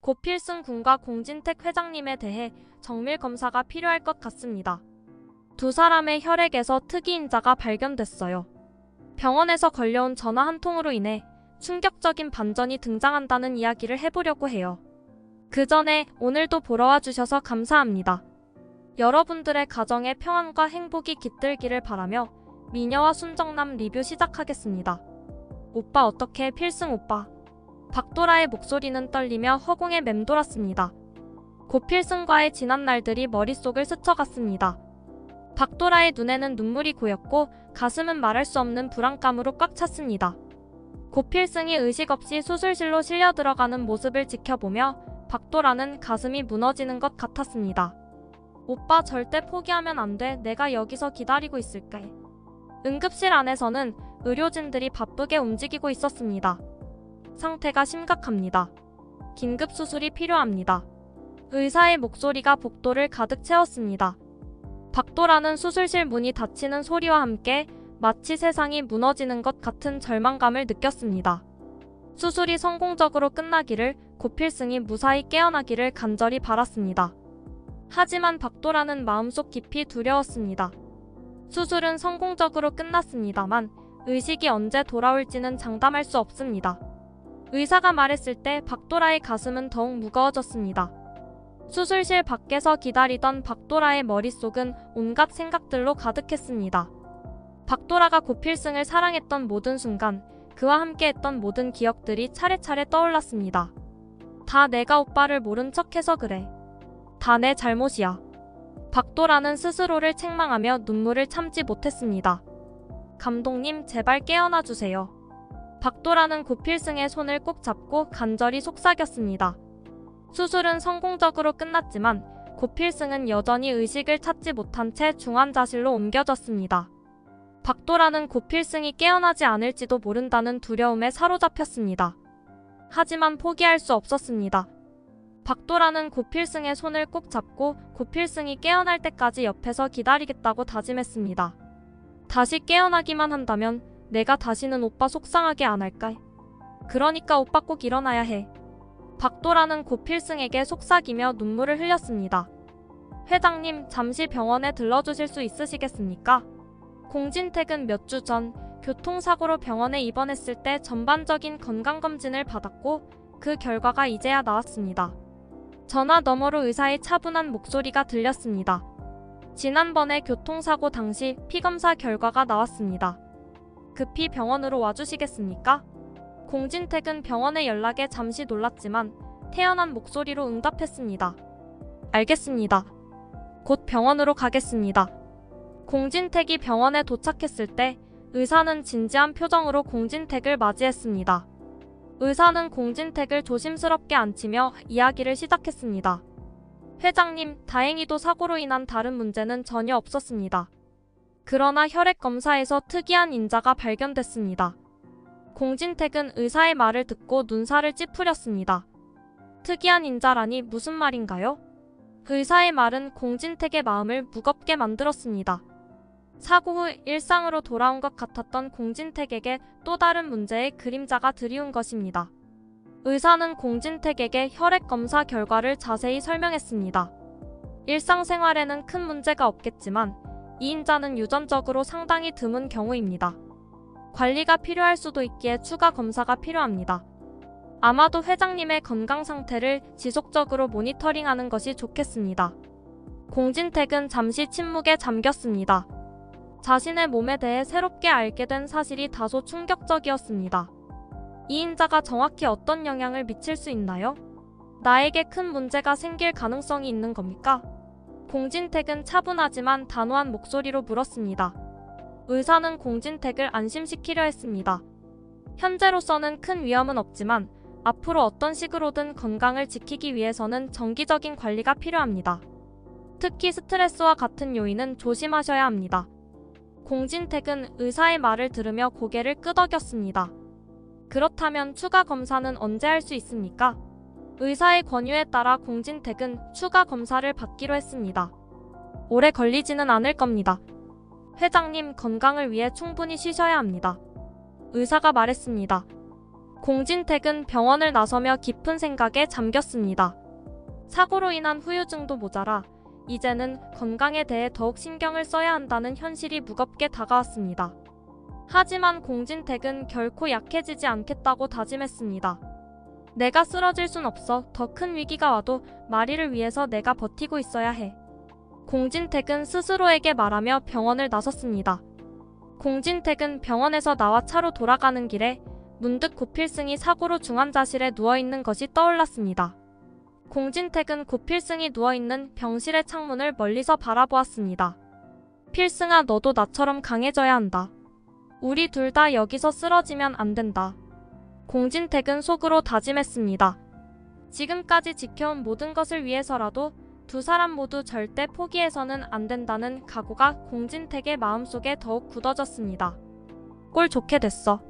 고필승 군과 공진택 회장님에 대해 정밀 검사가 필요할 것 같습니다. 두 사람의 혈액에서 특이인자가 발견됐어요. 병원에서 걸려온 전화 한 통으로 인해 충격적인 반전이 등장한다는 이야기를 해보려고 해요. 그 전에 오늘도 보러 와주셔서 감사합니다. 여러분들의 가정의 평안과 행복이 깃들기를 바라며 미녀와 순정남 리뷰 시작하겠습니다. 오빠 어떡해 필승 오빠. 박도라의 목소리는 떨리며 허공에 맴돌았습니다. 고필승과의 지난 날들이 머릿속을 스쳐갔습니다. 박도라의 눈에는 눈물이 고였고 가슴은 말할 수 없는 불안감으로 꽉 찼습니다. 고필승이 의식 없이 수술실로 실려 들어가는 모습을 지켜보며 박도라는 가슴이 무너지는 것 같았습니다. 오빠 절대 포기하면 안 돼. 내가 여기서 기다리고 있을게. 응급실 안에서는 의료진들이 바쁘게 움직이고 있었습니다. 상태가 심각합니다. 긴급 수술이 필요합니다. 의사의 목소리가 복도를 가득 채웠습니다. 박도라는 수술실 문이 닫히는 소리와 함께 마치 세상이 무너지는 것 같은 절망감을 느꼈습니다. 수술이 성공적으로 끝나기를, 고필승이 무사히 깨어나기를 간절히 바랐습니다. 하지만 박도라는 마음속 깊이 두려웠습니다. 수술은 성공적으로 끝났습니다만 의식이 언제 돌아올지는 장담할 수 없습니다. 의사가 말했을 때 박도라의 가슴은 더욱 무거워졌습니다. 수술실 밖에서 기다리던 박도라의 머릿속은 온갖 생각들로 가득했습니다. 박도라가 고필승을 사랑했던 모든 순간, 그와 함께했던 모든 기억들이 차례차례 떠올랐습니다. 다 내가 오빠를 모른 척해서 그래. 다 내 잘못이야. 박도라는 스스로를 책망하며 눈물을 참지 못했습니다. 감독님, 제발 깨어나 주세요. 박도라는 고필승의 손을 꼭 잡고 간절히 속삭였습니다. 수술은 성공적으로 끝났지만 고필승은 여전히 의식을 찾지 못한 채 중환자실로 옮겨졌습니다. 박도라는 고필승이 깨어나지 않을지도 모른다는 두려움에 사로잡혔습니다. 하지만 포기할 수 없었습니다. 박도라는 고필승의 손을 꼭 잡고 고필승이 깨어날 때까지 옆에서 기다리겠다고 다짐했습니다. 다시 깨어나기만 한다면 내가 다시는 오빠 속상하게 안 할까? 그러니까 오빠 꼭 일어나야 해. 박도라는 고필승에게 속삭이며 눈물을 흘렸습니다. 회장님, 잠시 병원에 들러주실 수 있으시겠습니까? 공진택은 몇 주 전 교통사고로 병원에 입원했을 때 전반적인 건강검진을 받았고 그 결과가 이제야 나왔습니다. 전화 너머로 의사의 차분한 목소리가 들렸습니다. 지난번에 교통사고 당시 피검사 결과가 나왔습니다. 급히 병원으로 와주시겠습니까? 공진택은 병원의 연락에 잠시 놀랐지만 태연한 목소리로 응답했습니다. 알겠습니다. 곧 병원으로 가겠습니다. 공진택이 병원에 도착했을 때 의사는 진지한 표정으로 공진택을 맞이했습니다. 의사는 공진택을 조심스럽게 앉히며 이야기를 시작했습니다. 회장님, 다행히도 사고로 인한 다른 문제는 전혀 없었습니다. 그러나 혈액 검사에서 특이한 인자가 발견됐습니다. 공진택은 의사의 말을 듣고 눈살을 찌푸렸습니다. 특이한 인자라니 무슨 말인가요? 의사의 말은 공진택의 마음을 무겁게 만들었습니다. 사고 후 일상으로 돌아온 것 같았던 공진택에게 또 다른 문제의 그림자가 드리운 것입니다. 의사는 공진택에게 혈액 검사 결과를 자세히 설명했습니다. 일상생활에는 큰 문제가 없겠지만 이 인자는 유전적으로 상당히 드문 경우입니다. 관리가 필요할 수도 있기에 추가 검사가 필요합니다. 아마도 회장님의 건강 상태를 지속적으로 모니터링하는 것이 좋겠습니다. 공진택은 잠시 침묵에 잠겼습니다. 자신의 몸에 대해 새롭게 알게 된 사실이 다소 충격적이었습니다. 이 인자가 정확히 어떤 영향을 미칠 수 있나요? 나에게 큰 문제가 생길 가능성이 있는 겁니까? 공진택은 차분하지만 단호한 목소리로 물었습니다. 의사는 공진택을 안심시키려 했습니다. 현재로서는 큰 위험은 없지만 앞으로 어떤 식으로든 건강을 지키기 위해서는 정기적인 관리가 필요합니다. 특히 스트레스와 같은 요인은 조심하셔야 합니다. 공진택은 의사의 말을 들으며 고개를 끄덕였습니다. 그렇다면 추가 검사는 언제 할 수 있습니까? 의사의 권유에 따라 공진택은 추가 검사를 받기로 했습니다. 오래 걸리지는 않을 겁니다. 회장님, 건강을 위해 충분히 쉬셔야 합니다. 의사가 말했습니다. 공진택은 병원을 나서며 깊은 생각에 잠겼습니다. 사고로 인한 후유증도 모자라 이제는 건강에 대해 더욱 신경을 써야 한다는 현실이 무겁게 다가왔습니다. 하지만 공진택은 결코 약해지지 않겠다고 다짐했습니다. 내가 쓰러질 순 없어. 더 큰 위기가 와도 마리를 위해서 내가 버티고 있어야 해. 공진택은 스스로에게 말하며 병원을 나섰습니다. 공진택은 병원에서 나와 차로 돌아가는 길에 문득 고필승이 사고로 중환자실에 누워있는 것이 떠올랐습니다. 공진택은 고필승이 누워있는 병실의 창문을 멀리서 바라보았습니다. 필승아, 너도 나처럼 강해져야 한다. 우리 둘 다 여기서 쓰러지면 안 된다. 공진택은 속으로 다짐했습니다. 지금까지 지켜온 모든 것을 위해서라도 두 사람 모두 절대 포기해서는 안 된다는 각오가 공진택의 마음속에 더욱 굳어졌습니다. 꼴 좋게 됐어.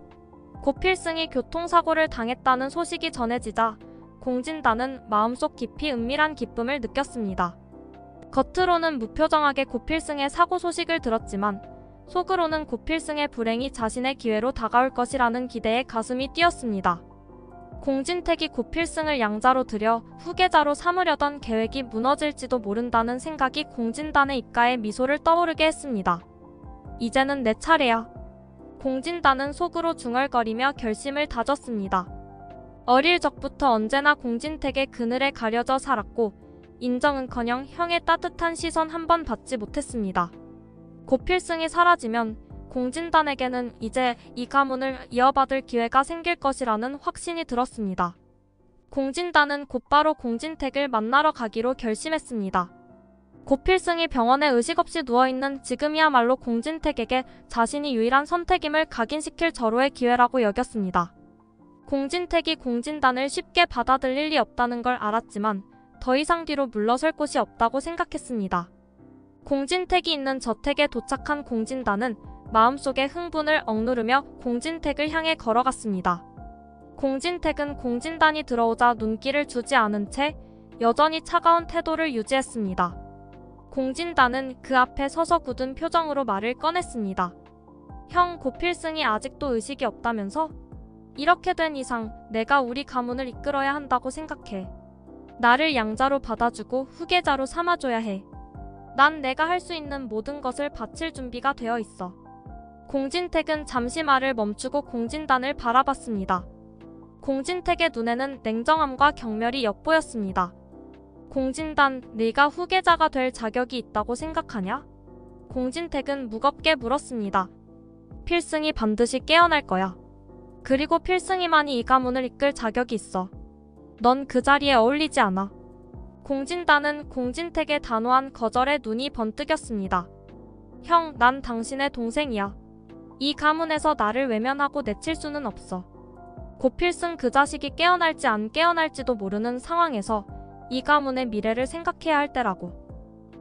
고필승이 교통사고를 당했다는 소식이 전해지자 공진단은 마음속 깊이 은밀한 기쁨을 느꼈습니다. 겉으로는 무표정하게 고필승의 사고 소식을 들었지만 속으로는 고필승의 불행이 자신의 기회로 다가올 것이라는 기대에 가슴이 뛰었습니다. 공진택이 고필승을 양자로 들여 후계자로 삼으려던 계획이 무너질지도 모른다는 생각이 공진단의 입가에 미소를 떠오르게 했습니다. 이제는 내 차례야. 공진단은 속으로 중얼거리며 결심을 다졌습니다. 어릴 적부터 언제나 공진택의 그늘에 가려져 살았고 인정은커녕 형의 따뜻한 시선 한 번 받지 못했습니다. 고필승이 사라지면 공진단에게는 이제 이 가문을 이어받을 기회가 생길 것이라는 확신이 들었습니다. 공진단은 곧바로 공진택을 만나러 가기로 결심했습니다. 고필승이 병원에 의식 없이 누워있는 지금이야말로 공진택에게 자신이 유일한 선택임을 각인시킬 절호의 기회라고 여겼습니다. 공진택이 공진단을 쉽게 받아들일 리 없다는 걸 알았지만 더 이상 뒤로 물러설 곳이 없다고 생각했습니다. 공진택이 있는 저택에 도착한 공진단은 마음속의 흥분을 억누르며 공진택을 향해 걸어갔습니다. 공진택은 공진단이 들어오자 눈길을 주지 않은 채 여전히 차가운 태도를 유지했습니다. 공진단은 그 앞에 서서 굳은 표정으로 말을 꺼냈습니다. 형, 고필승이 아직도 의식이 없다면서? 이렇게 된 이상 내가 우리 가문을 이끌어야 한다고 생각해. 나를 양자로 받아주고 후계자로 삼아줘야 해. 난 내가 할 수 있는 모든 것을 바칠 준비가 되어 있어. 공진택은 잠시 말을 멈추고 공진단을 바라봤습니다. 공진택의 눈에는 냉정함과 경멸이 엿보였습니다. 공진단, 네가 후계자가 될 자격이 있다고 생각하냐? 공진택은 무겁게 물었습니다. 필승이 반드시 깨어날 거야. 그리고 필승이만이 이 가문을 이끌 자격이 있어. 넌 그 자리에 어울리지 않아. 공진단은 공진택의 단호한 거절에 눈이 번뜩였습니다. 형, 난 당신의 동생이야. 이 가문에서 나를 외면하고 내칠 수는 없어. 고필승 그 자식이 깨어날지 안 깨어날지도 모르는 상황에서 이 가문의 미래를 생각해야 할 때라고.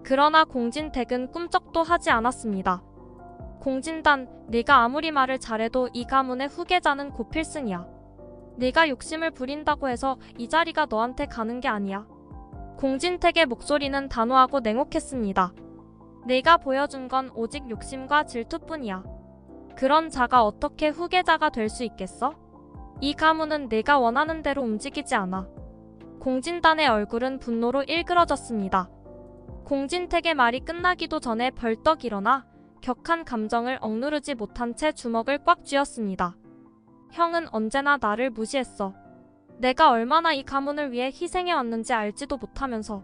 그러나 공진택은 꿈쩍도 하지 않았습니다. 공진단, 네가 아무리 말을 잘해도 이 가문의 후계자는 고필승이야. 네가 욕심을 부린다고 해서 이 자리가 너한테 가는 게 아니야. 공진택의 목소리는 단호하고 냉혹했습니다. 네가 보여준 건 오직 욕심과 질투뿐이야. 그런 자가 어떻게 후계자가 될 수 있겠어? 이 가문은 네가 원하는 대로 움직이지 않아. 공진단의 얼굴은 분노로 일그러졌습니다. 공진택의 말이 끝나기도 전에 벌떡 일어나 격한 감정을 억누르지 못한 채 주먹을 꽉 쥐었습니다. 형은 언제나 나를 무시했어. 내가 얼마나 이 가문을 위해 희생해왔는지 알지도 못하면서.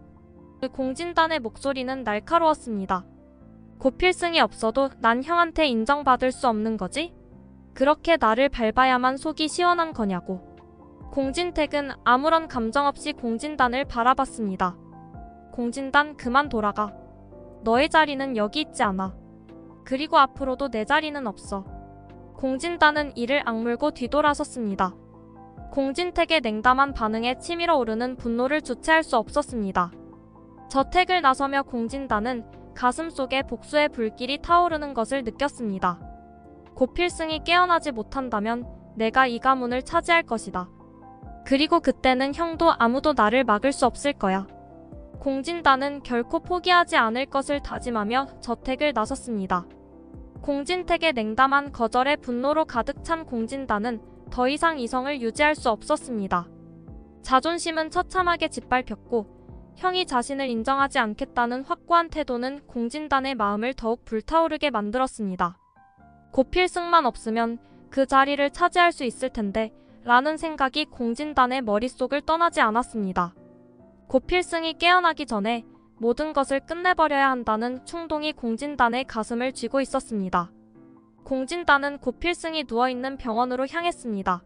공진단의 목소리는 날카로웠습니다. 고필승이 없어도 난 형한테 인정받을 수 없는 거지? 그렇게 나를 밟아야만 속이 시원한 거냐고. 공진택은 아무런 감정 없이 공진단을 바라봤습니다. 공진단, 그만 돌아가. 너의 자리는 여기 있지 않아. 그리고 앞으로도 내 자리는 없어. 공진단은 이를 악물고 뒤돌아섰습니다. 공진택의 냉담한 반응에 치밀어 오르는 분노를 주체할 수 없었습니다. 저택을 나서며 공진단은 가슴속에 복수의 불길이 타오르는 것을 느꼈습니다. 고필승이 깨어나지 못한다면 내가 이 가문을 차지할 것이다. 그리고 그때는 형도 아무도 나를 막을 수 없을 거야. 공진단은 결코 포기하지 않을 것을 다짐하며 저택을 나섰습니다. 공진택의 냉담한 거절에 분노로 가득 찬 공진단은 더 이상 이성을 유지할 수 없었습니다. 자존심은 처참하게 짓밟혔고 형이 자신을 인정하지 않겠다는 확고한 태도는 공진단의 마음을 더욱 불타오르게 만들었습니다. 고필승만 없으면 그 자리를 차지할 수 있을 텐데 라는 생각이 공진단의 머릿속을 떠나지 않았습니다. 고필승이 깨어나기 전에 모든 것을 끝내버려야 한다는 충동이 공진단의 가슴을 쥐고 있었습니다. 공진단은 고필승이 누워있는 병원으로 향했습니다.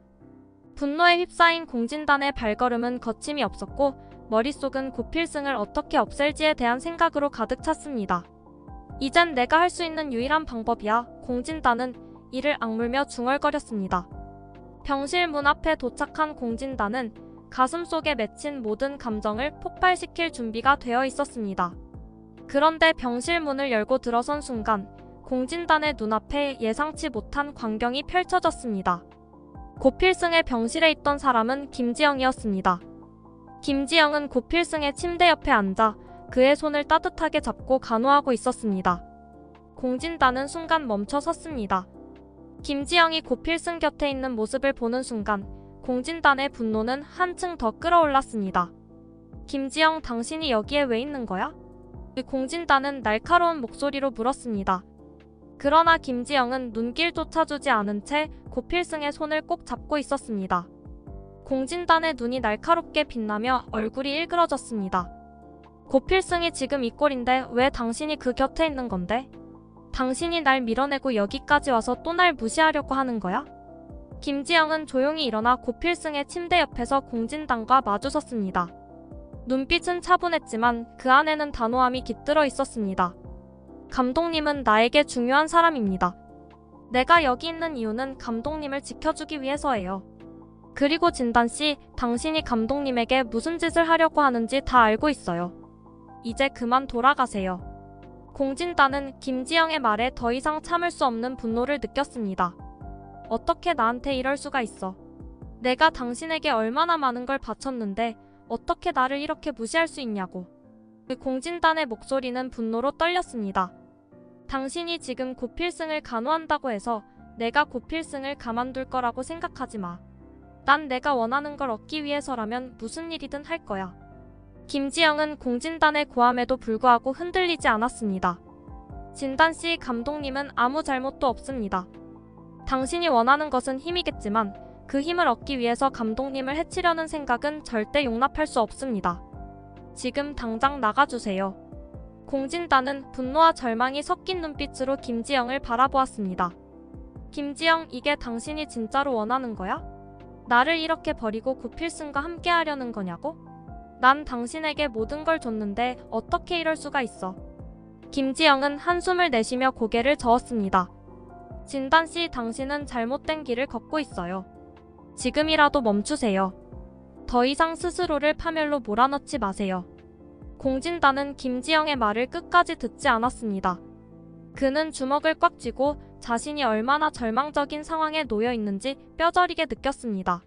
분노에 휩싸인 공진단의 발걸음은 거침이 없었고 머릿속은 고필승을 어떻게 없앨지에 대한 생각으로 가득 찼습니다. 이젠 내가 할 수 있는 유일한 방법이야. 공진단은 이를 악물며 중얼거렸습니다. 병실 문 앞에 도착한 공진단은 가슴속에 맺힌 모든 감정을 폭발시킬 준비가 되어 있었습니다. 그런데 병실 문을 열고 들어선 순간 공진단의 눈앞에 예상치 못한 광경이 펼쳐졌습니다. 고필승의 병실에 있던 사람은 김지영이었습니다. 김지영은 고필승의 침대 옆에 앉아 그의 손을 따뜻하게 잡고 간호하고 있었습니다. 공진단은 순간 멈춰 섰습니다. 김지영이 고필승 곁에 있는 모습을 보는 순간 공진단의 분노는 한층 더 끌어올랐습니다. 김지영, 당신이 여기에 왜 있는 거야? 공진단은 날카로운 목소리로 물었습니다. 그러나 김지영은 눈길조차 주지 않은 채 고필승의 손을 꼭 잡고 있었습니다. 공진단의 눈이 날카롭게 빛나며 얼굴이 일그러졌습니다. 고필승이 지금 이 꼴인데 왜 당신이 그 곁에 있는 건데? 당신이 날 밀어내고 여기까지 와서 또 날 무시하려고 하는 거야? 김지영은 조용히 일어나 고필승의 침대 옆에서 공진단과 마주섰습니다. 눈빛은 차분했지만 그 안에는 단호함이 깃들어 있었습니다. 감독님은 나에게 중요한 사람입니다. 내가 여기 있는 이유는 감독님을 지켜주기 위해서예요. 그리고 진단씨, 당신이 감독님에게 무슨 짓을 하려고 하는지 다 알고 있어요. 이제 그만 돌아가세요. 공진단은 김지영의 말에 더 이상 참을 수 없는 분노를 느꼈습니다. 어떻게 나한테 이럴 수가 있어. 내가 당신에게 얼마나 많은 걸 바쳤는데 어떻게 나를 이렇게 무시할 수 있냐고. 공진단의 목소리는 분노로 떨렸습니다. 당신이 지금 고필승을 간호한다고 해서 내가 고필승을 가만둘 거라고 생각하지 마. 난 내가 원하는 걸 얻기 위해서라면 무슨 일이든 할 거야. 김지영은 공진단의 고함에도 불구하고 흔들리지 않았습니다. 진단씨, 감독님은 아무 잘못도 없습니다. 당신이 원하는 것은 힘이겠지만 그 힘을 얻기 위해서 감독님을 해치려는 생각은 절대 용납할 수 없습니다. 지금 당장 나가주세요. 공진단은 분노와 절망이 섞인 눈빛으로 김지영을 바라보았습니다. 김지영, 이게 당신이 진짜로 원하는 거야? 나를 이렇게 버리고 고필승과 함께 하려는 거냐고? 난 당신에게 모든 걸 줬는데 어떻게 이럴 수가 있어? 김지영은 한숨을 내쉬며 고개를 저었습니다. 진단씨, 당신은 잘못된 길을 걷고 있어요. 지금이라도 멈추세요. 더 이상 스스로를 파멸로 몰아넣지 마세요. 공진단은 김지영의 말을 끝까지 듣지 않았습니다. 그는 주먹을 꽉 쥐고 자신이 얼마나 절망적인 상황에 놓여 있는지 뼈저리게 느꼈습니다.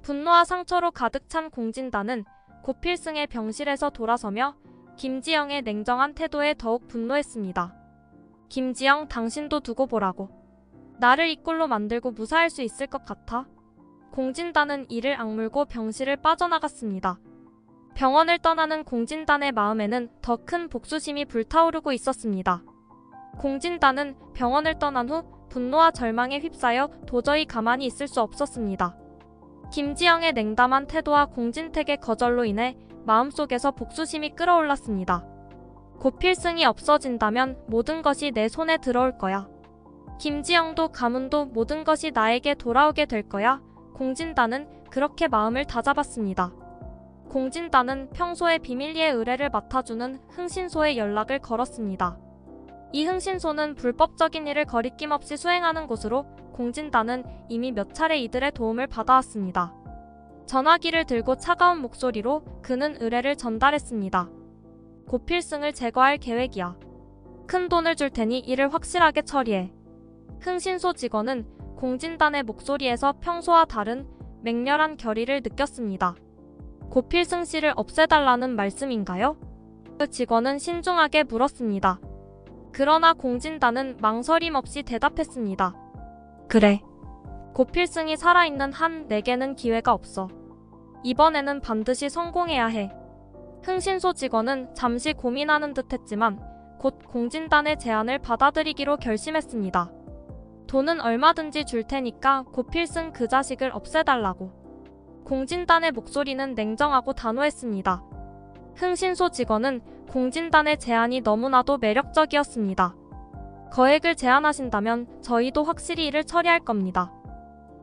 분노와 상처로 가득 찬 공진단은 고필승의 병실에서 돌아서며 김지영의 냉정한 태도에 더욱 분노했습니다. 김지영, 당신도 두고 보라고. 나를 이 꼴로 만들고 무사할 수 있을 것 같아? 공진단은 이를 악물고 병실을 빠져나갔습니다. 병원을 떠나는 공진단의 마음에는 더 큰 복수심이 불타오르고 있었습니다. 공진단은 병원을 떠난 후 분노와 절망에 휩싸여 도저히 가만히 있을 수 없었습니다. 김지영의 냉담한 태도와 공진택의 거절로 인해 마음속에서 복수심이 끌어올랐습니다. 고필승이 없어진다면 모든 것이 내 손에 들어올 거야. 김지영도 가문도 모든 것이 나에게 돌아오게 될 거야. 공진단은 그렇게 마음을 다잡았습니다. 공진단은 평소에 비밀리에 의뢰를 맡아주는 흥신소에 연락을 걸었습니다. 이 흥신소는 불법적인 일을 거리낌 없이 수행하는 곳으로 공진단은 이미 몇 차례 이들의 도움을 받아왔습니다. 전화기를 들고 차가운 목소리로 그는 의뢰를 전달했습니다. 고필승을 제거할 계획이야. 큰 돈을 줄 테니 이를 확실하게 처리해. 흥신소 직원은 공진단의 목소리에서 평소와 다른 맹렬한 결의를 느꼈습니다. 고필승 씨를 없애달라는 말씀인가요? 그 직원은 신중하게 물었습니다. 그러나 공진단은 망설임 없이 대답했습니다. 그래. 고 필승이 살아있는 한 내게는 기회가 없어. 이번에는 반드시 성공해야 해. 흥신소 직원은 잠시 고민하는 듯 했지만 곧 공진단의 제안을 받아들이기로 결심했습니다. 돈은 얼마든지 줄 테니까 고필승 그 자식을 없애달라고. 공진단의 목소리는 냉정하고 단호했습니다. 흥신소 직원은 공진단의 제안이 너무나도 매력적이었습니다. 거액을 제안하신다면 저희도 확실히 이를 처리할 겁니다.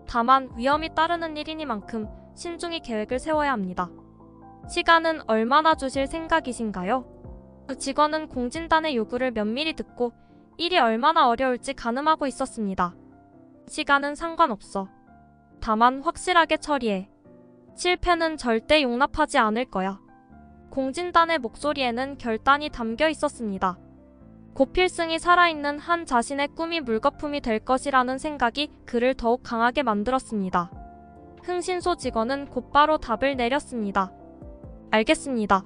다만 위험이 따르는 일이니만큼 신중히 계획을 세워야 합니다. 시간은 얼마나 주실 생각이신가요? 그 직원은 공진단의 요구를 면밀히 듣고 일이 얼마나 어려울지 가늠하고 있었습니다. 시간은 상관없어. 다만 확실하게 처리해. 실패는 절대 용납하지 않을 거야. 공진단의 목소리에는 결단이 담겨 있었습니다. 고필승이 살아있는 한 자신의 꿈이 물거품이 될 것이라는 생각이 그를 더욱 강하게 만들었습니다. 흥신소 직원은 곧바로 답을 내렸습니다. 알겠습니다.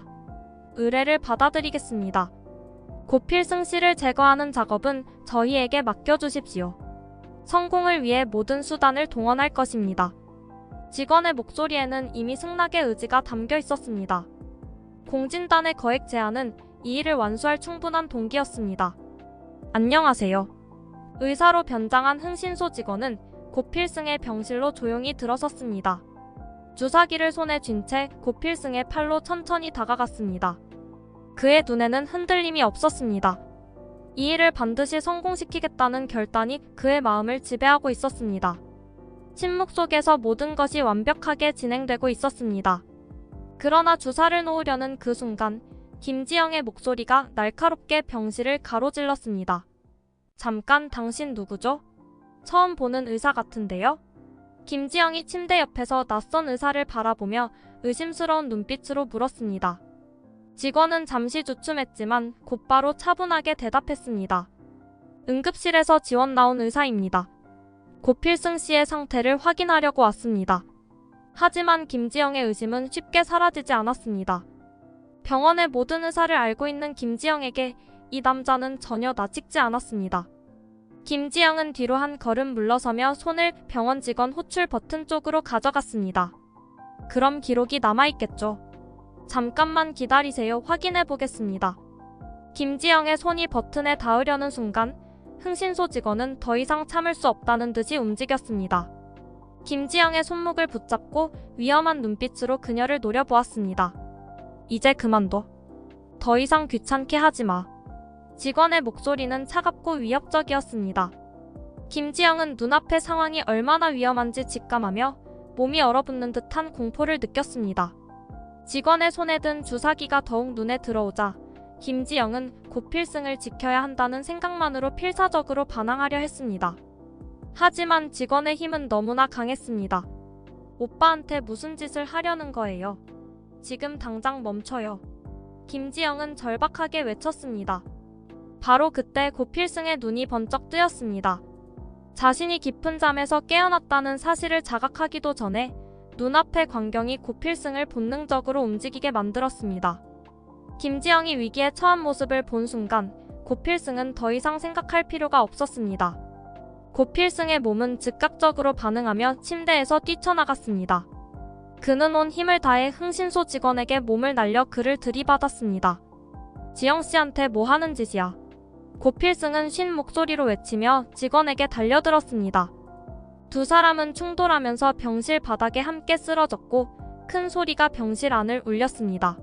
의뢰를 받아들이겠습니다. 고필승 씨를 제거하는 작업은 저희에게 맡겨주십시오. 성공을 위해 모든 수단을 동원할 것입니다. 직원의 목소리에는 이미 승낙의 의지가 담겨 있었습니다. 공진단의 거액 제안은 이 일을 완수할 충분한 동기였습니다. 안녕하세요. 의사로 변장한 흥신소 직원은 고필승의 병실로 조용히 들어섰습니다. 주사기를 손에 쥔 채 고필승의 팔로 천천히 다가갔습니다. 그의 눈에는 흔들림이 없었습니다. 이 일을 반드시 성공시키겠다는 결단이 그의 마음을 지배하고 있었습니다. 침묵 속에서 모든 것이 완벽하게 진행되고 있었습니다. 그러나 주사를 놓으려는 그 순간 김지영의 목소리가 날카롭게 병실을 가로질렀습니다. 잠깐, 당신 누구죠? 처음 보는 의사 같은데요? 김지영이 침대 옆에서 낯선 의사를 바라보며 의심스러운 눈빛으로 물었습니다. 직원은 잠시 주춤했지만 곧바로 차분하게 대답했습니다. 응급실에서 지원 나온 의사입니다. 고필승 씨의 상태를 확인하려고 왔습니다. 하지만 김지영의 의심은 쉽게 사라지지 않았습니다. 병원의 모든 의사를 알고 있는 김지영에게 이 남자는 전혀 낯익지 않았습니다. 김지영은 뒤로 한 걸음 물러서며 손을 병원 직원 호출 버튼 쪽으로 가져갔습니다. 그럼 기록이 남아있겠죠. 잠깐만 기다리세요. 확인해 보겠습니다. 김지영의 손이 버튼에 닿으려는 순간 흥신소 직원은 더 이상 참을 수 없다는 듯이 움직였습니다. 김지영의 손목을 붙잡고 위험한 눈빛으로 그녀를 노려보았습니다. 이제 그만둬. 더 이상 귀찮게 하지 마. 직원의 목소리는 차갑고 위협적이었습니다. 김지영은 눈앞의 상황이 얼마나 위험한지 직감하며 몸이 얼어붙는 듯한 공포를 느꼈습니다. 직원의 손에 든 주사기가 더욱 눈에 들어오자 김지영은 고필승을 지켜야 한다는 생각만으로 필사적으로 반항하려 했습니다. 하지만 직원의 힘은 너무나 강했습니다. 오빠한테 무슨 짓을 하려는 거예요? 지금 당장 멈춰요. 김지영은 절박하게 외쳤습니다. 바로 그때 고필승의 눈이 번쩍 뜨였습니다. 자신이 깊은 잠에서 깨어났다는 사실을 자각하기도 전에 눈앞의 광경이 고필승을 본능적으로 움직이게 만들었습니다. 김지영이 위기에 처한 모습을 본 순간 고필승은 더 이상 생각할 필요가 없었습니다. 고필승의 몸은 즉각적으로 반응하며 침대에서 뛰쳐나갔습니다. 그는 온 힘을 다해 흥신소 직원에게 몸을 날려 그를 들이받았습니다. 지영씨한테 뭐 하는 짓이야? 고필승은 쉰 목소리로 외치며 직원에게 달려들었습니다. 두 사람은 충돌하면서 병실 바닥에 함께 쓰러졌고 큰 소리가 병실 안을 울렸습니다.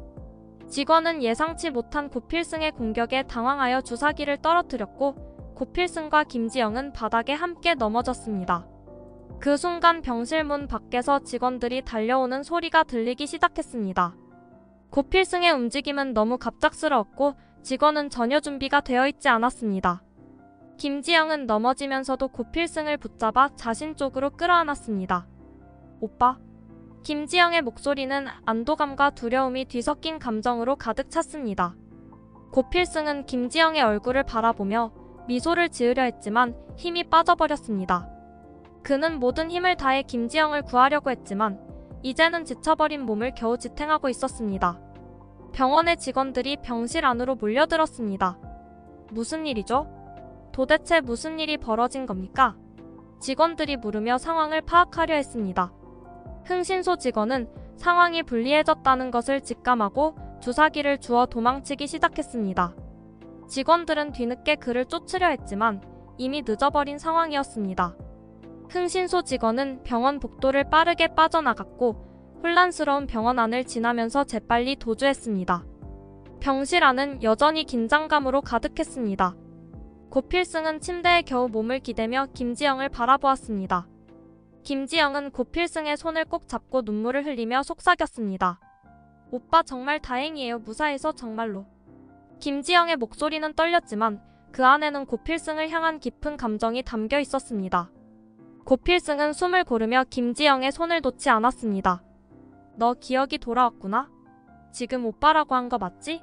직원은 예상치 못한 고필승의 공격에 당황하여 주사기를 떨어뜨렸고 고필승과 김지영은 바닥에 함께 넘어졌습니다. 그 순간 병실 문 밖에서 직원들이 달려오는 소리가 들리기 시작했습니다. 고필승의 움직임은 너무 갑작스러웠고 직원은 전혀 준비가 되어 있지 않았습니다. 김지영은 넘어지면서도 고필승을 붙잡아 자신 쪽으로 끌어안았습니다. 오빠. 김지영의 목소리는 안도감과 두려움이 뒤섞인 감정으로 가득 찼습니다. 고필승은 김지영의 얼굴을 바라보며 미소를 지으려 했지만 힘이 빠져버렸습니다. 그는 모든 힘을 다해 김지영을 구하려고 했지만 이제는 지쳐버린 몸을 겨우 지탱하고 있었습니다. 병원의 직원들이 병실 안으로 몰려들었습니다. 무슨 일이죠? 도대체 무슨 일이 벌어진 겁니까? 직원들이 물으며 상황을 파악하려 했습니다. 흥신소 직원은 상황이 불리해졌다는 것을 직감하고 주사기를 주워 도망치기 시작했습니다. 직원들은 뒤늦게 그를 쫓으려 했지만 이미 늦어버린 상황이었습니다. 흥신소 직원은 병원 복도를 빠르게 빠져나갔고 혼란스러운 병원 안을 지나면서 재빨리 도주했습니다. 병실 안은 여전히 긴장감으로 가득했습니다. 고필승은 침대에 겨우 몸을 기대며 김지영을 바라보았습니다. 김지영은 고필승의 손을 꼭 잡고 눈물을 흘리며 속삭였습니다. 오빠 정말 다행이에요. 무사해서 정말로. 김지영의 목소리는 떨렸지만 그 안에는 고필승을 향한 깊은 감정이 담겨 있었습니다. 고필승은 숨을 고르며 김지영의 손을 놓지 않았습니다. 너 기억이 돌아왔구나? 지금 오빠라고 한 거 맞지?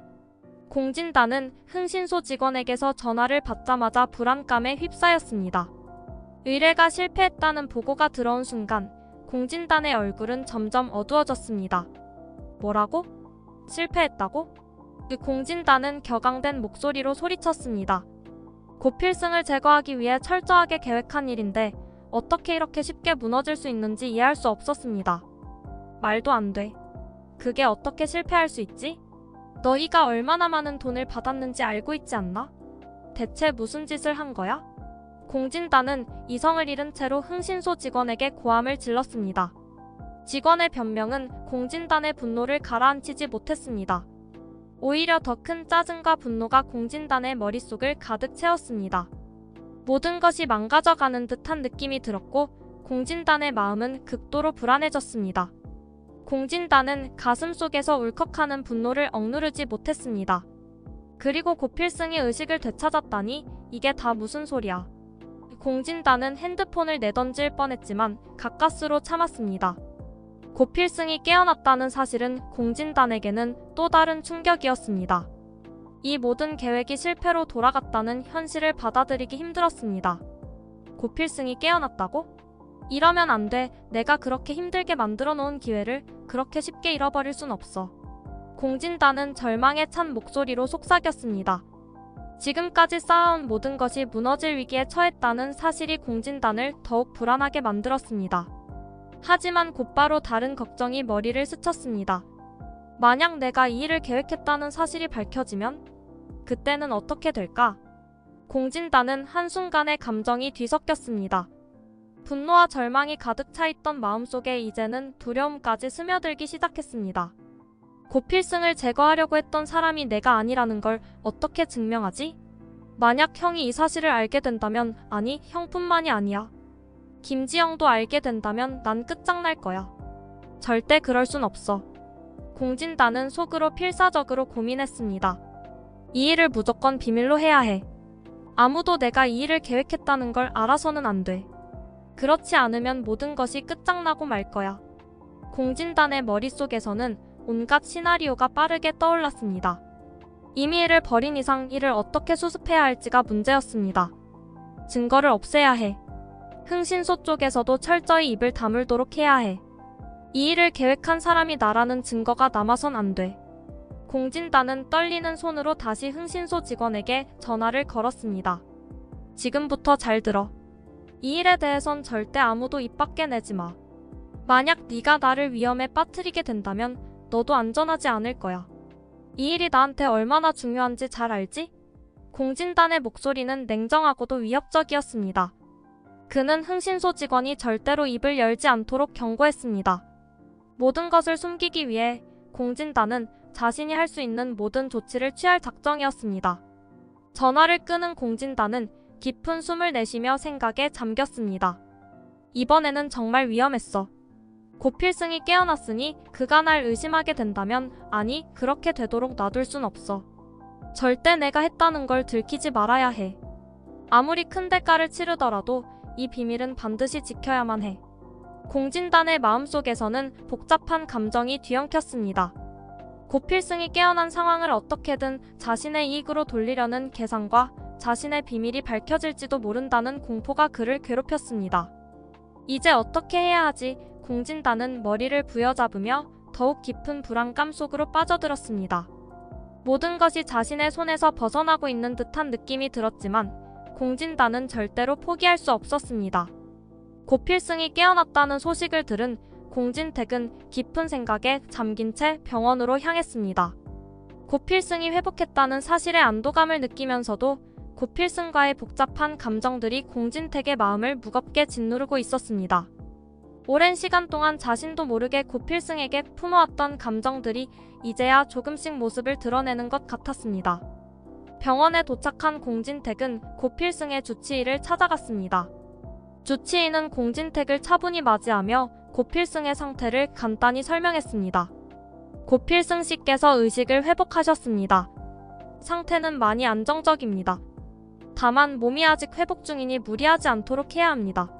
공진단은 흥신소 직원에게서 전화를 받자마자 불안감에 휩싸였습니다. 의뢰가 실패했다는 보고가 들어온 순간 공진단의 얼굴은 점점 어두워졌습니다. 뭐라고? 실패했다고? 그 공진단은 격앙된 목소리로 소리쳤습니다. 고필승을 제거하기 위해 철저하게 계획한 일인데 어떻게 이렇게 쉽게 무너질 수 있는지 이해할 수 없었습니다. 말도 안 돼. 그게 어떻게 실패할 수 있지? 너희가 얼마나 많은 돈을 받았는지 알고 있지 않나? 대체 무슨 짓을 한 거야? 공진단은 이성을 잃은 채로 흥신소 직원에게 고함을 질렀습니다. 직원의 변명은 공진단의 분노를 가라앉히지 못했습니다. 오히려 더 큰 짜증과 분노가 공진단의 머릿속을 가득 채웠습니다. 모든 것이 망가져가는 듯한 느낌이 들었고 공진단의 마음은 극도로 불안해졌습니다. 공진단은 가슴속에서 울컥하는 분노를 억누르지 못했습니다. 그리고 고필승이 의식을 되찾았다니 이게 다 무슨 소리야. 공진단은 핸드폰을 내던질 뻔했지만 가까스로 참았습니다. 고필승이 깨어났다는 사실은 공진단에게는 또 다른 충격이었습니다. 이 모든 계획이 실패로 돌아갔다는 현실을 받아들이기 힘들었습니다. 고필승이 깨어났다고? 이러면 안 돼. 내가 그렇게 힘들게 만들어 놓은 기회를 그렇게 쉽게 잃어버릴 순 없어. 공진단은 절망에 찬 목소리로 속삭였습니다. 지금까지 쌓아온 모든 것이 무너질 위기에 처했다는 사실이 공진단을 더욱 불안하게 만들었습니다. 하지만 곧바로 다른 걱정이 머리를 스쳤습니다. 만약 내가 이 일을 계획했다는 사실이 밝혀지면? 그때는 어떻게 될까? 공진단은 한순간에 감정이 뒤섞였습니다. 분노와 절망이 가득 차있던 마음속에 이제는 두려움까지 스며들기 시작했습니다. 고필승을 제거하려고 했던 사람이 내가 아니라는 걸 어떻게 증명하지? 만약 형이 이 사실을 알게 된다면, 아니, 형뿐만이 아니야. 김지영도 알게 된다면 난 끝장날 거야. 절대 그럴 순 없어. 공진단은 속으로 필사적으로 고민했습니다. 이 일을 무조건 비밀로 해야 해. 아무도 내가 이 일을 계획했다는 걸 알아서는 안 돼. 그렇지 않으면 모든 것이 끝장나고 말 거야. 공진단의 머릿속에서는 온갖 시나리오가 빠르게 떠올랐습니다. 임의를 벌인 이상 이를 어떻게 수습해야 할지가 문제였습니다. 증거를 없애야 해. 흥신소 쪽에서도 철저히 입을 다물도록 해야 해. 이 일을 계획한 사람이 나라는 증거가 남아선 안 돼. 공진단은 떨리는 손으로 다시 흥신소 직원에게 전화를 걸었습니다. 지금부터 잘 들어. 이 일에 대해선 절대 아무도 입 밖에 내지 마. 만약 네가 나를 위험에 빠뜨리게 된다면 너도 안전하지 않을 거야. 이 일이 나한테 얼마나 중요한지 잘 알지? 공진단의 목소리는 냉정하고도 위협적이었습니다. 그는 흥신소 직원이 절대로 입을 열지 않도록 경고했습니다. 모든 것을 숨기기 위해 공진단은 자신이 할 수 있는 모든 조치를 취할 작정이었습니다. 전화를 끄는 공진단은 깊은 숨을 내쉬며 생각에 잠겼습니다. 이번에는 정말 위험했어. 고필승이 깨어났으니 그가 날 의심하게 된다면, 아니, 그렇게 되도록 놔둘 순 없어. 절대 내가 했다는 걸 들키지 말아야 해. 아무리 큰 대가를 치르더라도 이 비밀은 반드시 지켜야만 해. 공진단의 마음속에서는 복잡한 감정이 뒤엉켰습니다. 고필승이 깨어난 상황을 어떻게든 자신의 이익으로 돌리려는 계산과 자신의 비밀이 밝혀질지도 모른다는 공포가 그를 괴롭혔습니다. 이제 어떻게 해야 하지? 공진단은 머리를 부여잡으며 더욱 깊은 불안감 속으로 빠져들었습니다. 모든 것이 자신의 손에서 벗어나고 있는 듯한 느낌이 들었지만 공진단은 절대로 포기할 수 없었습니다. 고 필승이 깨어났다는 소식을 들은 공진택은 깊은 생각에 잠긴 채 병원으로 향했습니다. 고 필승이 회복했다는 사실에 안도감을 느끼면서도 고 필승과의 복잡한 감정들이 공진택의 마음을 무겁게 짓누르고 있었습니다. 오랜 시간 동안 자신도 모르게 고 필승에게 품어왔던 감정들이 이제야 조금씩 모습을 드러내는 것 같았습니다. 병원에 도착한 공진택은 고 필승의 주치의를 찾아갔습니다. 주치의는 공진택을 차분히 맞이하며 고 필승의 상태를 간단히 설명했습니다. 고 필승 씨께서 의식을 회복하셨습니다. 상태는 많이 안정적입니다. 다만 몸이 아직 회복 중이니 무리하지 않도록 해야 합니다.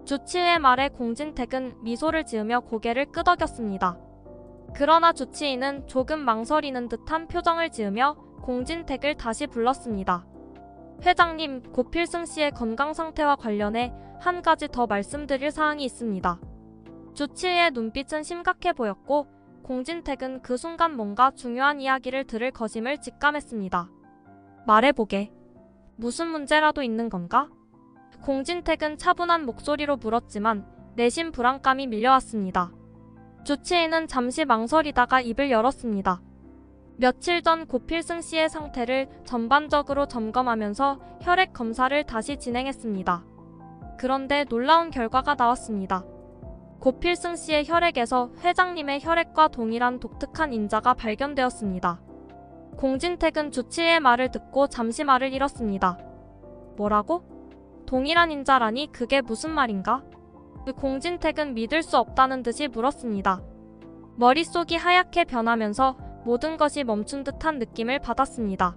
주치의의 말에 공진택은 미소를 지으며 고개를 끄덕였습니다. 그러나 주치의는 조금 망설이는 듯한 표정을 지으며 공진택을 다시 불렀습니다. 회장님, 고 필승 씨의 건강 상태와 관련해 한 가지 더 말씀드릴 사항이 있습니다. 주치의의 눈빛은 심각해 보였고 공진택은 그 순간 뭔가 중요한 이야기를 들을 것임을 직감했습니다. 말해보게. 무슨 문제라도 있는 건가? 공진택은 차분한 목소리로 물었지만 내심 불안감이 밀려왔습니다. 주치의는 잠시 망설이다가 입을 열었습니다. 며칠 전 고 필승 씨의 상태를 전반적으로 점검하면서 혈액 검사를 다시 진행했습니다. 그런데 놀라운 결과가 나왔습니다. 고 필승 씨의 혈액에서 회장님의 혈액과 동일한 독특한 인자가 발견되었습니다. 공진택은 주치의의 말을 듣고 잠시 말을 잃었습니다. 뭐라고? 동일한 인자라니 그게 무슨 말인가? 공진택은 믿을 수 없다는 듯이 물었습니다. 머릿속이 하얗게 변하면서 모든 것이 멈춘 듯한 느낌을 받았습니다.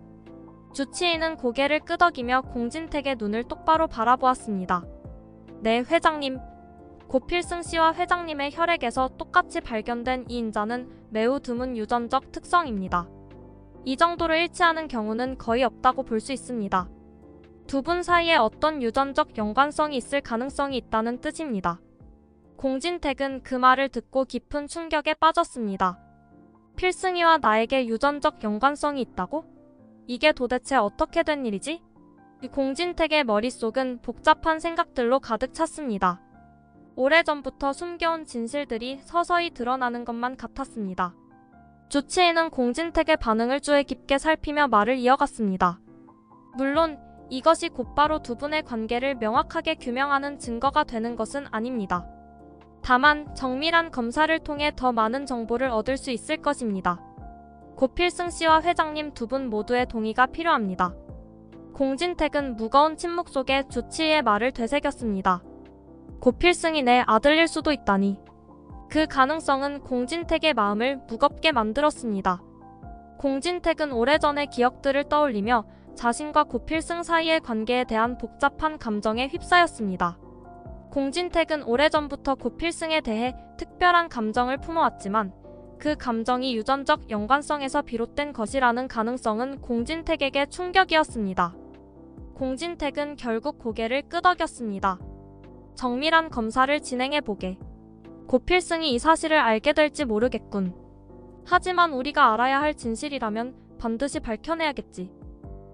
주치의는 고개를 끄덕이며 공진택의 눈을 똑바로 바라보았습니다. 네, 회장님. 고 필승 씨와 회장님의 혈액에서 똑같이 발견된 이 인자는 매우 드문 유전적 특성입니다. 이 정도로 일치하는 경우는 거의 없다고 볼 수 있습니다. 두 분 사이에 어떤 유전적 연관성이 있을 가능성이 있다는 뜻입니다. 공진택은 그 말을 듣고 깊은 충격에 빠졌습니다. 필승이와 나에게 유전적 연관성이 있다고? 이게 도대체 어떻게 된 일이지? 공진택의 머릿속은 복잡한 생각들로 가득 찼습니다. 오래전부터 숨겨온 진실들이 서서히 드러나는 것만 같았습니다. 주치의는 공진택의 반응을 주의 깊게 살피며 말을 이어갔습니다. 물론 이것이 곧바로 두 분의 관계를 명확하게 규명하는 증거가 되는 것은 아닙니다. 다만 정밀한 검사를 통해 더 많은 정보를 얻을 수 있을 것입니다. 고 필승 씨와 회장님 두 분 모두의 동의가 필요합니다. 공진택은 무거운 침묵 속에 주치의의 말을 되새겼습니다. 고 필승이 내 아들일 수도 있다니. 그 가능성은 공진택의 마음을 무겁게 만들었습니다. 공진택은 오래전의 기억들을 떠올리며 자신과 고 필승 사이의 관계에 대한 복잡한 감정에 휩싸였습니다. 공진택은 오래전부터 고 필승에 대해 특별한 감정을 품어왔지만 그 감정이 유전적 연관성에서 비롯된 것이라는 가능성은 공진택에게 충격이었습니다. 공진택은 결국 고개를 끄덕였습니다. 정밀한 검사를 진행해보게. 고 필승이 이 사실을 알게 될지 모르겠군. 하지만 우리가 알아야 할 진실이라면 반드시 밝혀내야겠지.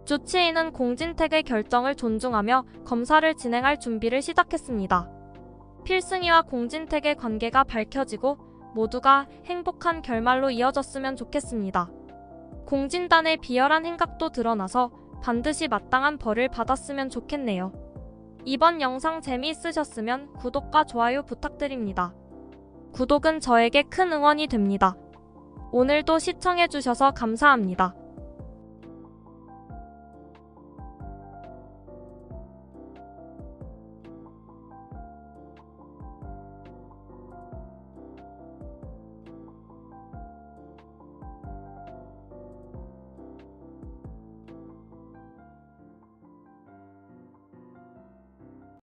주치의는 공진택의 결정을 존중하며 검사를 진행할 준비를 시작했습니다. 필승이와 공진택의 관계가 밝혀지고 모두가 행복한 결말로 이어졌으면 좋겠습니다. 공진단의 비열한 행각도 드러나서 반드시 마땅한 벌을 받았으면 좋겠네요. 이번 영상 재미있으셨으면 구독과 좋아요 부탁드립니다. 구독은 저에게 큰 응원이 됩니다. 오늘도 시청해주셔서 감사합니다.